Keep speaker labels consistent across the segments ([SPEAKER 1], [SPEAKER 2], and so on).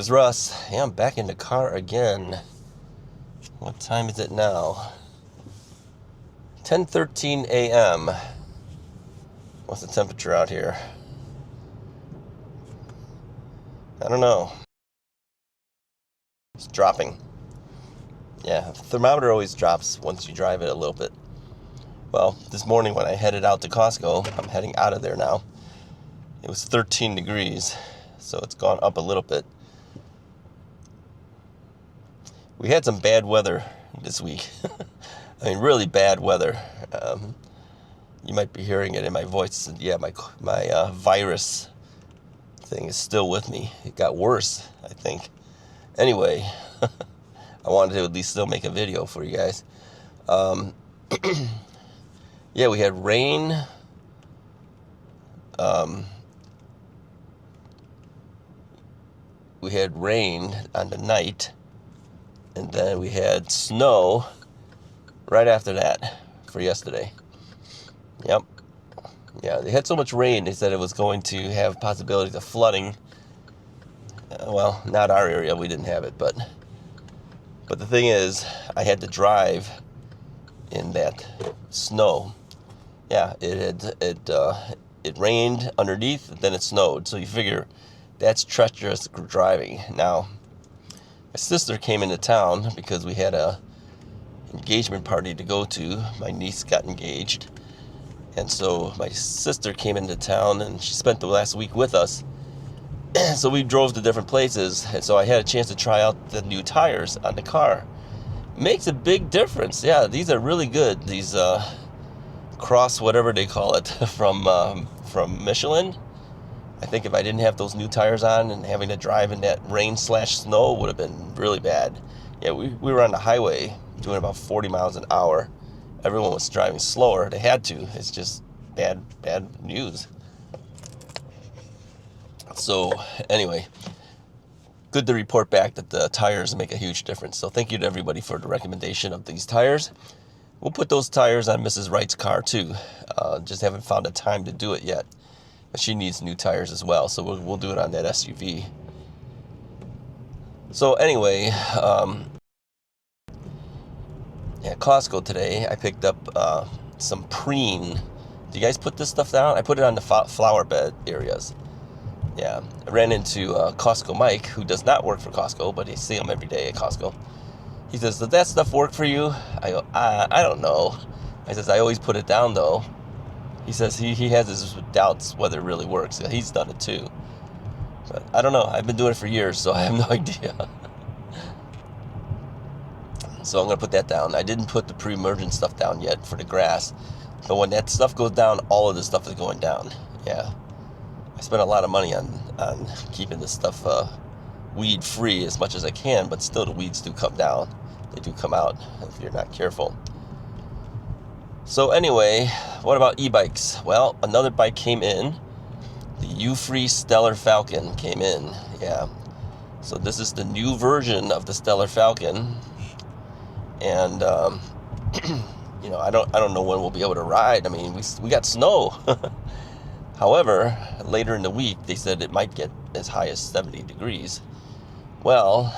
[SPEAKER 1] is Russ. Yeah, I'm back in the car again. What time is it now? 10:13 a.m. What's the temperature out here? I don't know. It's dropping. Yeah, the thermometer always drops once you drive it a little bit. Well, this morning when I headed out to Costco, I'm heading out of there now, it was 13 degrees, so it's gone up a little bit. We had some bad weather this week. I mean, really bad weather. You might be hearing it in my voice. Yeah, my virus thing is still with me. It got worse, I think. Anyway, I wanted to at least still make a video for you guys. Yeah, we had rain. We had rain on the night. And then we had snow right after that for yesterday. Yep. Yeah, they had so much rain, they said it was going to have possibilities of flooding. Well, not our area, we didn't have it, but the thing is, I had to drive in that snow. Yeah, it rained underneath, then it snowed. So you figure that's treacherous driving. Now, my sister came into town because we had a engagement party to go to. My niece got engaged. And so my sister came into town and she spent the last week with us. So we drove to different places. And so I had a chance to try out the new tires on the car. Makes a big difference. Yeah, these are really good. These Cross, whatever they call it, from Michelin. I think if I didn't have those new tires on and having to drive in that rain/snow would have been really bad. Yeah, we were on the highway doing about 40 miles an hour. Everyone was driving slower. They had to. It's just bad news. So anyway, good to report back that the tires make a huge difference. So thank you to everybody for the recommendation of these tires. We'll put those tires on Mrs. Wright's car too. Just haven't found a time to do it yet. But she needs new tires as well, so we'll do it on that SUV. So anyway, at Costco today, I picked up some preen. Do you guys put this stuff down? I put it on the flower bed areas. Yeah, I ran into Costco Mike, who does not work for Costco, but I see him every day at Costco. He says, does that stuff work for you? I go, I don't know. I says, I always put it down though. He says he has his doubts whether it really works. He's done it too. But I don't know. I've been doing it for years, so I have no idea. So I'm going to put that down. I didn't put the pre-emergent stuff down yet for the grass. But when that stuff goes down, all of this stuff is going down. Yeah. I spent a lot of money on keeping this stuff weed-free as much as I can, but still the weeds do come down. They do come out if you're not careful. So anyway, what about e-bikes? Well, another bike came in. The U-Free Stellar Falcon came in. Yeah. So this is the new version of the Stellar Falcon. And you know, I don't know when we'll be able to ride. I mean, we got snow. However, later in the week they said it might get as high as 70 degrees. Well,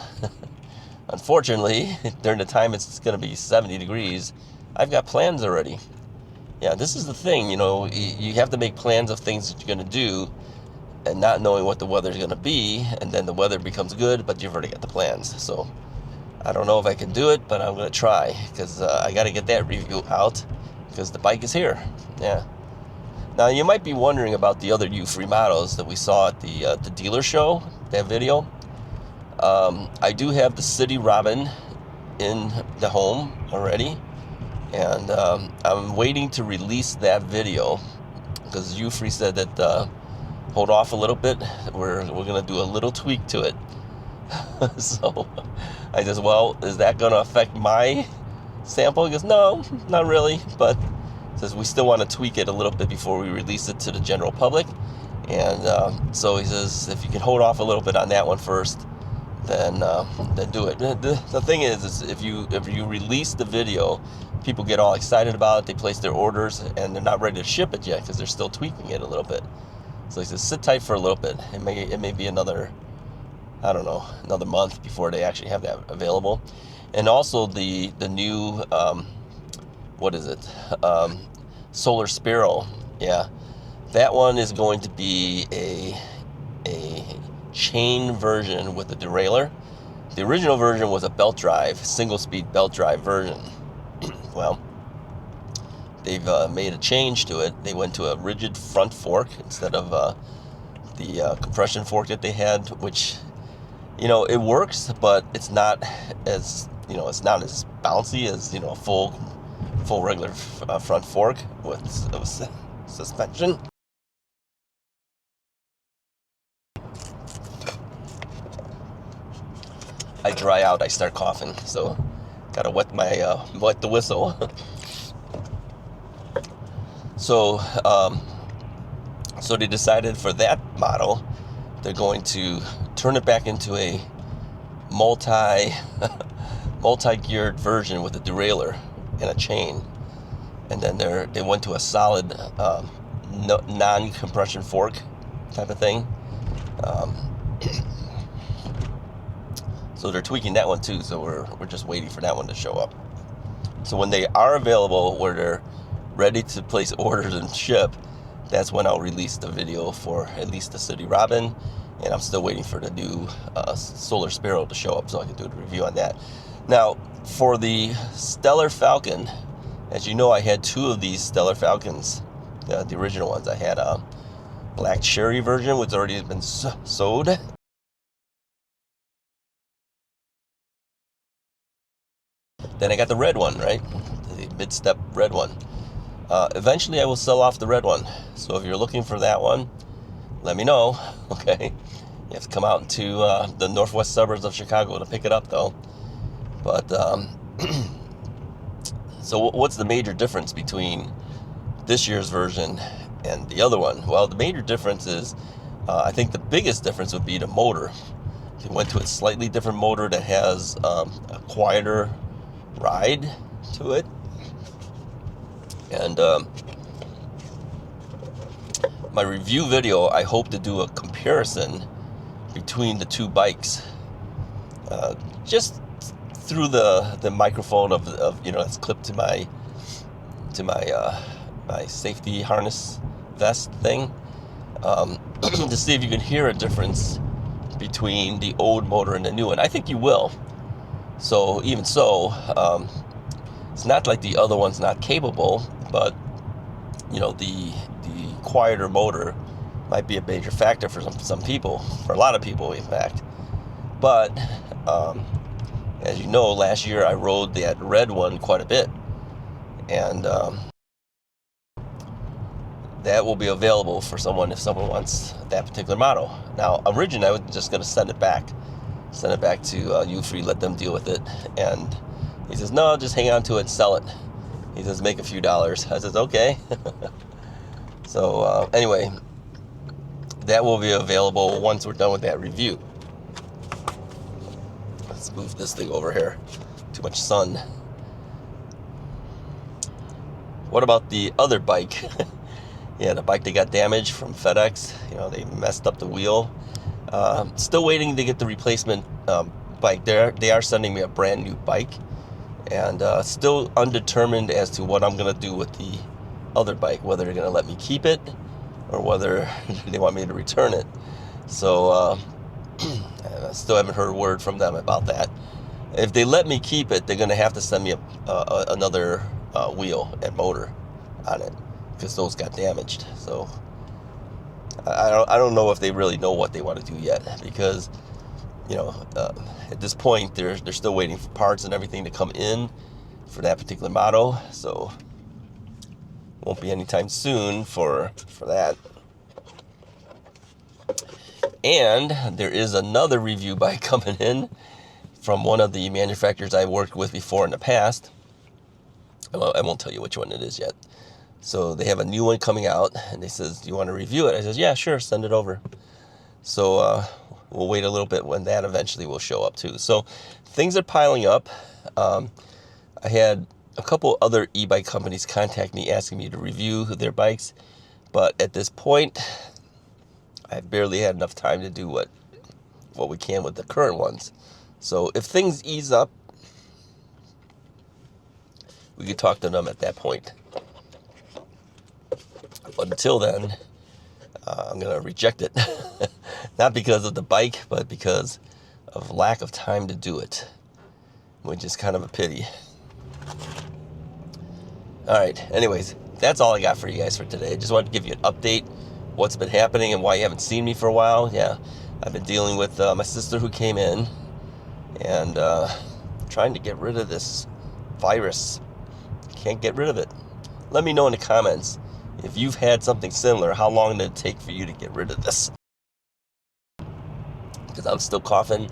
[SPEAKER 1] unfortunately, during the time it's going to be 70 degrees, I've got plans already. Yeah, this is the thing, you know, you have to make plans of things that you're going to do and not knowing what the weather's going to be, and then the weather becomes good, but you've already got the plans. So I don't know if I can do it, but I'm going to try, because I got to get that review out, because the bike is here. Yeah. Now, you might be wondering about the other U-Free models that we saw at the dealer show, that video. I do have the City Robin in the home already, and I'm waiting to release that video, because U-Free said that hold off a little bit, we're going to do a little tweak to it. So I said, well, is that going to affect my sample? He goes, no, not really, but says we still want to tweak it a little bit before we release it to the general public. And so he says, if you can hold off a little bit on that one first, then do it. The thing is if you release the video, people get all excited about it, they place their orders, and they're not ready to ship it yet because they're still tweaking it a little bit. So he says, sit tight for a little bit. It may be another I don't know, another month before they actually have that available. And also the new what is it? Solar Spiral. Yeah, that one is going to be a chain version with a derailleur. The original version was a belt drive, single speed belt drive version. Well, they've made a change to it. They went to a rigid front fork instead of the compression fork that they had, which, you know, it works, but it's not as, you know, it's not as bouncy as, you know, a full regular front fork with suspension. I dry out, I start coughing, so gotta wet the whistle. So they decided for that model, they're going to turn it back into a multi-geared version with a derailleur and a chain, and then they went to a solid non-compression fork type of thing. So they're tweaking that one too. So we're just waiting for that one to show up. So when they are available, where they're ready to place orders and ship, that's when I'll release the video for at least the City Robin. And I'm still waiting for the new Solar Spiral to show up so I can do a review on that. Now, for the Stellar Falcon, as you know, I had two of these Stellar Falcons, the original ones. I had a black cherry version, which already has been sold. Then I got the red one, right? The mid-step red one. Eventually I will sell off the red one. So if you're looking for that one, let me know, okay? You have to come out into the northwest suburbs of Chicago to pick it up, though. But, so what's the major difference between this year's version and the other one? Well, the major difference is, I think the biggest difference would be the motor. They went to a slightly different motor that has a quieter ride to it. And my review video, I hope to do a comparison between the two bikes, just through the microphone of you know, that's clipped to my my safety harness vest thing, to see if you can hear a difference between the old motor and the new one. I think you will. So even so, it's not like the other one's not capable, but you know, the quieter motor might be a major factor for some people, for a lot of people, in fact. But as you know, last year I rode that red one quite a bit, and that will be available for someone if someone wants that particular model. Now, originally I was just going to send it back to U3, let them deal with it. And he says, no, just hang on to it, sell it. He says, make a few dollars. I says, okay. So anyway, that will be available once we're done with that review. Let's move this thing over here. Too much sun. What about the other bike? Yeah, the bike that got damaged from FedEx. You know, they messed up the wheel. Still waiting to get the replacement bike. They are sending me a brand new bike, and still undetermined as to what I'm gonna do with the other bike, whether they're gonna let me keep it or whether they want me to return it. So I still haven't heard a word from them about that. If they let me keep it, they're gonna have to send me another wheel and motor on it, because those got damaged. So I don't know if they really know what they want to do yet, because you know, at this point they're still waiting for parts and everything to come in for that particular model. So won't be anytime soon for that. And there is another review bike coming in from one of the manufacturers I worked with before in the past. Well, I won't tell you which one it is yet. So they have a new one coming out, and they says, do you want to review it? I says, yeah, sure, send it over. So we'll wait a little bit when that eventually will show up too. So things are piling up. I had a couple other e-bike companies contact me asking me to review their bikes, but at this point, I've barely had enough time to do what what we can with the current ones. So if things ease up, we could talk to them at that point. But until then, I'm going to reject it. Not because of the bike, but because of lack of time to do it, which is kind of a pity. All right, anyways, that's all I got for you guys for today. Just wanted to give you an update, what's been happening and why you haven't seen me for a while. Yeah, I've been dealing with my sister who came in and trying to get rid of this virus. Can't get rid of it. Let me know in the comments if you've had something similar. How long did it take for you to get rid of this? Because I'm still coughing.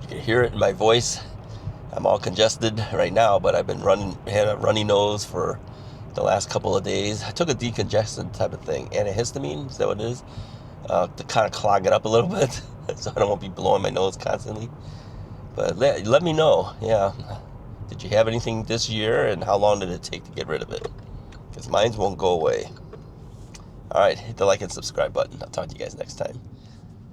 [SPEAKER 1] You can hear it in my voice. I'm all congested right now, but I've been had a runny nose for the last couple of days. I took a decongestant type of thing, antihistamine, is that what it is? To kind of clog it up a little bit, so I don't want to be blowing my nose constantly. But let me know, yeah. Did you have anything this year, and how long did it take to get rid of it? Because mine won't go away. All right, hit the like and subscribe button. I'll talk to you guys next time.